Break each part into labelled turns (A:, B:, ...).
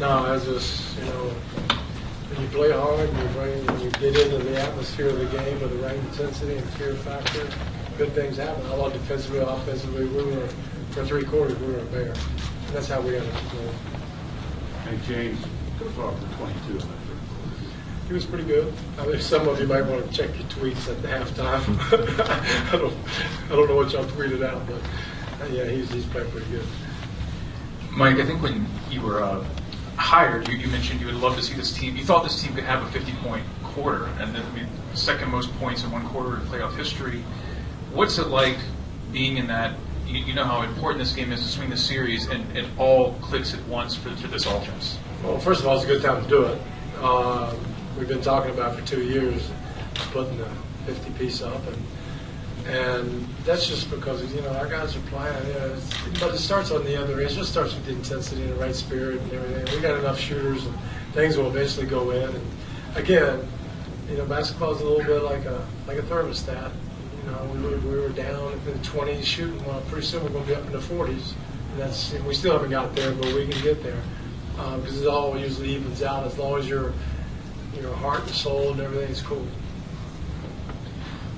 A: No, it's just, when you play hard and you get into the atmosphere of the game with the right intensity and fear factor, good things happen. I thought defensively, offensively, for 3 quarters, we were a bear. And that's how we got it going.
B: And James goes off for 22 in that third quarter.
A: He was pretty good. I mean, some of you might want to check your tweets at the halftime. I don't know what y'all tweeted out, but yeah, he's playing pretty good.
C: Mike, I think when you were hired, you mentioned you would love to see this team. You thought this team could have a 50-point quarter, and then second most points in one quarter in playoff history. What's it like being in that? You know how important this game is to swing the series, and it all clicks at once for this offense.
A: Well, first of all, it's a good time to do it. We've been talking about for 2 years putting the 50-piece up, and that's just because our guys are playing. But it starts on the other end. It just starts with the intensity and the right spirit and everything. We got enough shooters, and things will eventually go in. And again, basketball is a little bit like a thermostat. We were down in the 20s shooting. Well, pretty soon we're going to be up in the 40s. And we still haven't got there, but we can get there because it all usually evens out as long as your heart and soul and everything is cool.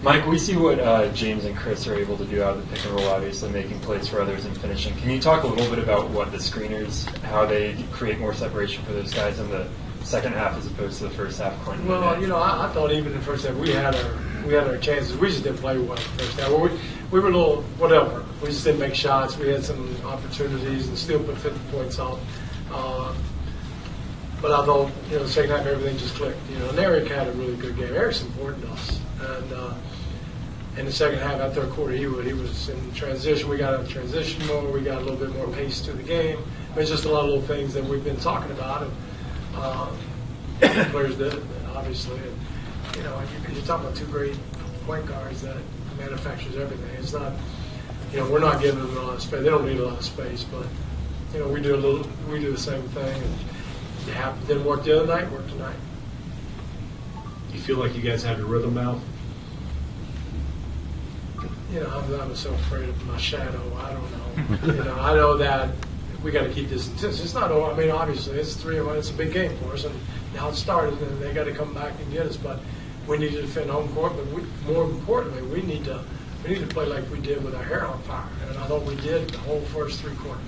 D: Mike, we see what James and Chris are able to do out of the pick and roll, obviously making plays for others and finishing. Can you talk a little bit about what the screeners, how they create more separation for those guys in the second half as opposed to the first half?
A: Well, I thought even in the first half we had our chances. We just didn't play well in the first half. Well, we were a little whatever. We just didn't make shots. We had some opportunities and still put 50 points up. But I thought, the second half everything just clicked. And Eric had a really good game. Eric's important to us. And in the second half, that third quarter, he was in transition. We got out of transition mode. We got a little bit more pace to the game. There's just a lot of little things that we've been talking about, and players did, obviously. And you're talking about 2 great point guards that manufactures everything. It's not, we're not giving them a lot of space. They don't need a lot of space, but we do the same thing. And it didn't work the other night. Worked tonight.
E: You feel like you guys have your rhythm now?
A: I'm so afraid of my shadow. I don't know. I know that we got to keep this intense. It's not. I mean, obviously, it's 3-1. It's a big game for us, and now it started, and they got to come back and get us. But we need to defend home court. But more importantly, we need to play like we did with our hair on fire, and I thought we did the whole first 3 quarters.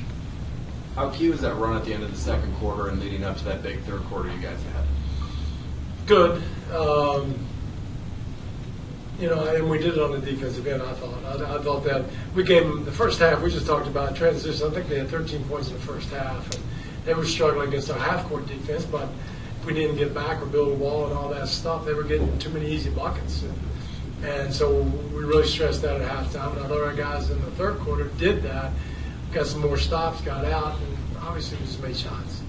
F: How key was that run at the end of the second quarter and leading up to that big third quarter you guys had?
A: Good. And we did it on the defensive end, I thought. I thought that we gave them the first half. We just talked about transition. I think they had 13 points in the first half. And they were struggling against our half-court defense, but if we didn't get back or build a wall and all that stuff, they were getting too many easy buckets. And so we really stressed that at halftime. And I thought our guys in the third quarter did that, got some more stops, got out, and obviously we just made shots.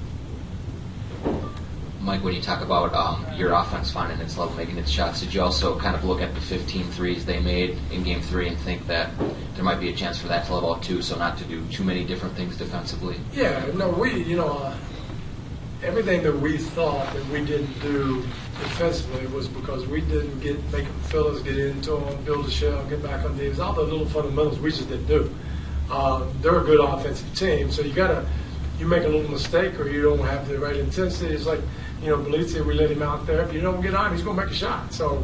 G: Mike, when you talk about your offense finding its level, making its shots, did you also kind of look at the 15 threes they made in Game 3 and think that there might be a chance for that to level out too, so not to do too many different things defensively?
A: Yeah, no, everything that we thought that we didn't do defensively was because we didn't make them feel us, get into them, build a shell, get back on defense. All the little fundamentals we just didn't do. They're a good offensive team, so you make a little mistake or you don't have the right intensity. It's like, Belizzi, we let him out there. If you don't get on, he's going to make a shot. So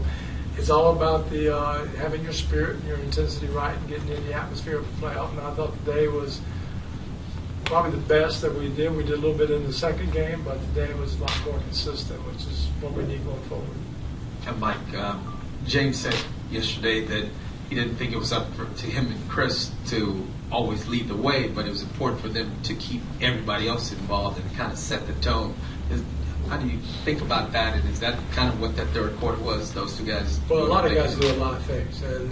A: it's all about the having your spirit and your intensity right and getting in the atmosphere of the playoff. And I thought today was probably the best that we did. We did a little bit in the second game, but today was a lot more consistent, which is what we need going forward.
H: And Mike, James said yesterday that he didn't think it was up to him and Chris to always lead the way, but it was important for them to keep everybody else involved and kind of set the tone. How do you think about that, and is that kind of what that third quarter was, those 2 guys?
A: Well, a lot of guys do a lot of things, and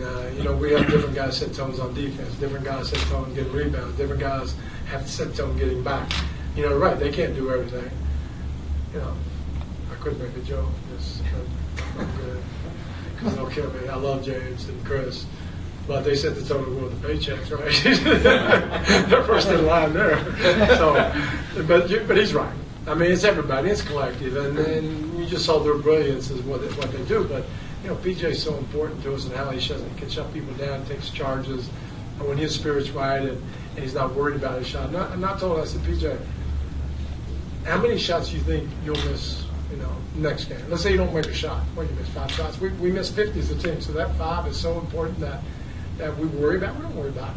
A: we have different guys set tones on defense, different guys set tones getting rebounds, different guys have to set tone getting back. Right, they can't do everything. I couldn't make a joke. I'm good. Because they'll kill me. I love James and Chris. But they set the tone to go with the paychecks, right? They're first in line there. So, but he's right. I mean, it's everybody. It's collective. And you just saw their brilliance is what they do. But, PJ's so important to us and how he can shut people down, takes charges. And when his spirit's right and he's not worried about his shot. I'm not told, I said, PJ, how many shots do you think you'll miss, next game? Let's say you don't make a shot. What, you miss 5 shots? We miss 50 as a team, so that 5 is so important that we worry about. We don't worry about it.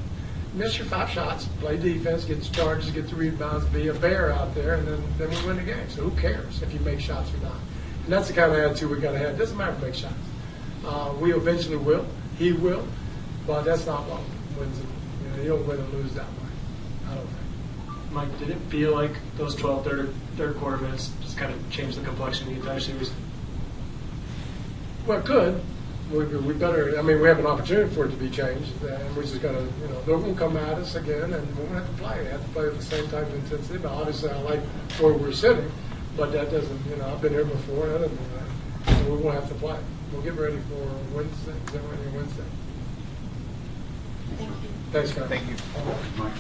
A: Miss your 5 shots, play defense, get the charges, get the rebounds, be a bear out there, and then we win the game. So who cares if you make shots or not? And that's the kind of attitude we got to have. It doesn't matter if we make shots. We eventually will. He will. But that's not what wins it. You don't win and lose that way. I don't think.
I: Mike, did it feel like those 12 third quarter minutes just kind of changed the complexion of the entire series?
A: Well, it could. We better. I mean, we have an opportunity for it to be changed, and we're just gonna, they're gonna come at us again, and we're gonna have to play. We have to play with the same type of intensity. But obviously, I like where we're sitting, but that doesn't. I've been here before, and that doesn't mean that. So we're gonna have to play. We'll get ready for Wednesday. Is that ready Wednesday?
J: Thank you.
A: Thanks, guys.
C: Thank you.
B: Mike.